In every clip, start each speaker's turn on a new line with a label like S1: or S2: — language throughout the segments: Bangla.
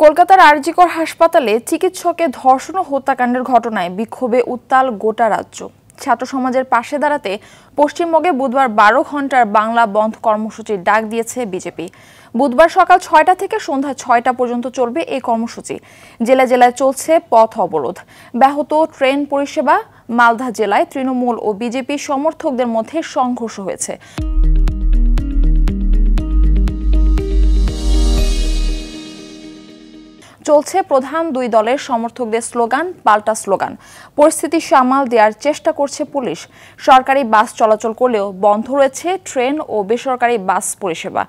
S1: কলকাতার আরজিকর হাসপাতালে চিকিৎসকের ধর্ষণ ও হত্যাকাণ্ডের ঘটনায় বিক্ষোভে উত্তাল গোটা রাজ্য। ছাত্র সমাজের পাশে দাঁড়াতে পশ্চিমবঙ্গে বুধবার 12 ঘন্টার বাংলা বন্ধ কর্মসূচির ডাক দিয়েছে বিজেপি। বুধবার সকাল 6টা থেকে সন্ধ্যা 6টা পর্যন্ত চলবে এই কর্মসূচি। জেলায় জেলায় চলছে পথ অবরোধ, ব্যাহত ট্রেন পরিষেবা। মালদা জেলায় তৃণমূল ও বিজেপি সমর্থকদের মধ্যে সংঘর্ষ হয়েছে। চলছে প্রধান দুই দলের সমর্থকদের স্লোগান পাল্টা স্লোগান। পরিস্থিতি সামাল দেওয়ার চেষ্টা করছে পুলিশ। সরকারি বাস চলাচল করলেও বন্ধ রয়েছে ট্রেন ও বেসরকারি বাস পরিষেবা।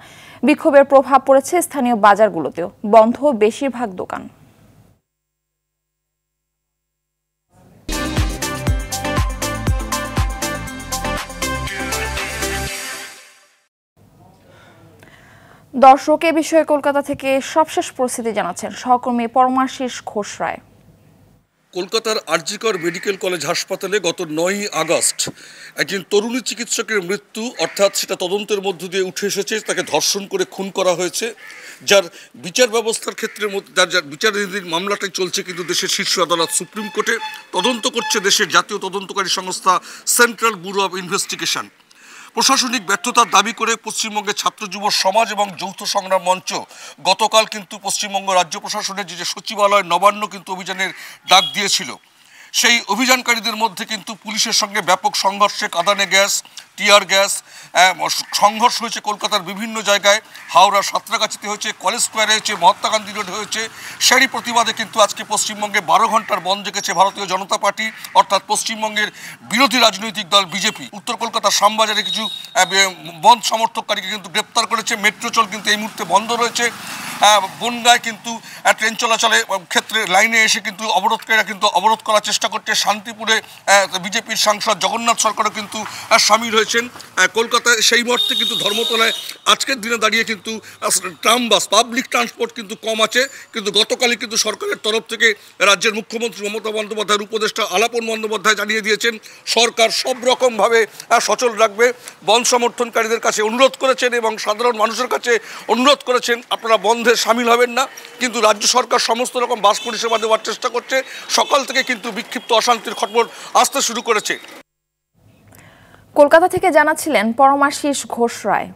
S1: বিক্ষোভের প্রভাব পড়েছে স্থানীয় বাজারগুলোতেও, বন্ধ বেশিরভাগ দোকান। দর্শক, এ বিষয়ে কলকাতা থেকে সবশেষ পরিস্থিতি জানাচ্ছেন সহকর্মী পরমাশিস ঘোষ রায়।
S2: কলকাতার আরজিকর মেডিকেল কলেজ হাসপাতালে গত 9 আগস্ট একজন তরুণী চিকিৎসকের মৃত্যু, অর্থাৎ সেটা তদন্তের মধ্য দিয়ে উঠে এসেছে, তাকে ধর্ষণ করে খুন করা হয়েছে, যার বিচার ব্যবস্থার ক্ষেত্রে যার বিচারাধীন মামলাটাই চলছে কিন্তু দেশের শীর্ষ আদালত সুপ্রিম কোর্টে। তদন্ত করছে দেশের জাতীয় তদন্তকারী সংস্থা সেন্ট্রাল ব্যুরো অব ইনভেস্টিগেশন। প্রশাসনিক ব্যর্থতার দাবি করে পশ্চিমবঙ্গের ছাত্র যুব সমাজ এবং যৌথ সংগ্রাম মঞ্চ গতকাল কিন্তু পশ্চিমবঙ্গ রাজ্য প্রশাসনের যে সচিবালয় নবান্ন কিন্তু অভিযানের ডাক দিয়েছিল। সেই অভিযানকারীদের মধ্যে কিন্তু পুলিশের সঙ্গে ব্যাপক সংঘর্ষে কাঁদানে গ্যাস, টিয়ার গ্যাস সংঘর্ষ হয়েছে কলকাতার বিভিন্ন জায়গায়। হাওড়া সাঁতরাগাছিতে হয়েছে, কলেজ স্কোয়ারে হয়েছে, মহাত্মা গান্ধী রোডে হয়েছে। সেই প্রতিবাদে কিন্তু আজকে পশ্চিমবঙ্গে 12 ঘন্টার বন্ধ রেখেছে ভারতীয় জনতা পার্টি, অর্থাৎ পশ্চিমবঙ্গের বিরোধী রাজনৈতিক দল বিজেপি। উত্তর কলকাতার শ্যামবাজারে কিছু বন্ধ সমর্থককারীকে কিন্তু গ্রেপ্তার করেছে। মেট্রো চল কিন্তু এই মুহূর্তে বন্ধ রয়েছে। বনগাঁয় কিন্তু ট্রেন চলাচলের ক্ষেত্রে লাইনে এসে কিন্তু অবরোধকারীরা কিন্তু অবরোধ করার চেষ্টা করছে। শান্তিপুরে বিজেপির সাংসদ জগন্নাথ সরকারও কিন্তু সামিল হয়েছেন। কলকাতায় সেই মুহূর্তে কিন্তু ধর্মতলায় আজকের দিনে দাঁড়িয়ে কিন্তু ট্রাম বাস, পাবলিক ট্রান্সপোর্ট কিন্তু কম আছে। কিন্তু গতকালই কিন্তু সরকারের তরফ থেকে রাজ্যের মুখ্যমন্ত্রী মমতা বন্দ্যোপাধ্যায়ের উপদেষ্টা আলাপন বন্দ্যোপাধ্যায় জানিয়ে দিয়েছেন সরকার সব রকমভাবে সচল রাখবে। বন্ধ সমর্থনকারীদের কাছে অনুরোধ করেছেন এবং সাধারণ মানুষের কাছে অনুরোধ করেছেন আপনারা বন্ধে সামিল হবেন না। কিন্তু রাজ্য সরকার সমস্ত রকম বাস পরিষেবা দেওয়ার চেষ্টা করছে। সকাল থেকে কিন্তু বিক্ষিপ্ত অশান্তির খবর আসতে শুরু করেছে।
S1: কলকাতা থেকে জানাচ্ছিলেন পরমাশিস ঘোষ রায়।